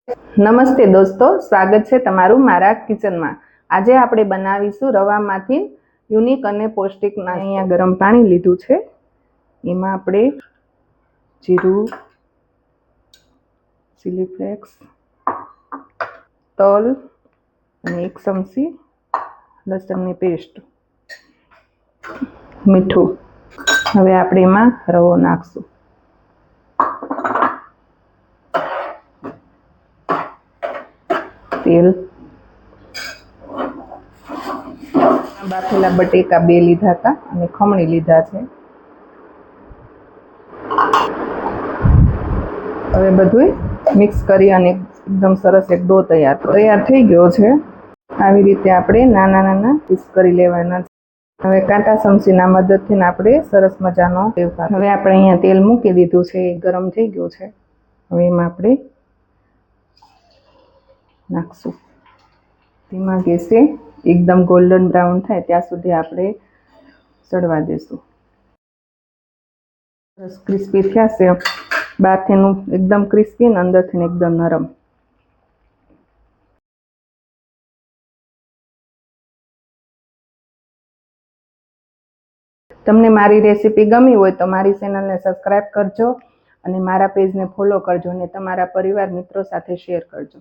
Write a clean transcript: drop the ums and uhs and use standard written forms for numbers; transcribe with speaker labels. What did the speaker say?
Speaker 1: નમસ્તે દોસ્તો, સ્વાગત છે તમારું મારા કિચનમાં। આજે આપણે બનાવીશું રવામાંથી યુનિક અને પૌષ્ટિક નાસ્તો। અહીંયા ગરમ પાણી લીધું છે, એમાં આપણે જીરું, ચીલી ફ્લેક્સ, તલ અને 1 ચમચી લસણની પેસ્ટ, મીઠું। હવે આપણે એમાં રવો નાખશું। તેલ, બાફેલા બટેકા 2 લીધા હતા અને ખમણી લીધા છે। હવે બધું મિક્સ કરી અને એકદમ સરસ એક ડો તૈયાર થઈ ગયો છે। આવી રીતે આપણે નાના નાના પીસ કરી લેવાના છે। હવે કાંટા ચમચીના મદદથી આપણે સરસ મજાનો હવે આપણે અહીંયા તેલ મૂકી દીધું છે, ગરમ થઈ ગયું છે। હવે એમાં આપણે નાખશું। ધીમા ગેસે એકદમ ગોલ્ડન બ્રાઉન થાય ત્યાં સુધી આપણે સડવા દેશું। સરસ ક્રિસ્પી થયા છે, બહારથી એકદમ ક્રિસ્પી અને અંદરથી એકદમ નરમ। તમને મારી રેસીપી ગમી હોય તો મારી ચેનલને સબસ્ક્રાઈબ કરજો અને મારા પેજને ફોલો કરજો અને તમારા પરિવાર મિત્રો સાથે શેર કરજો।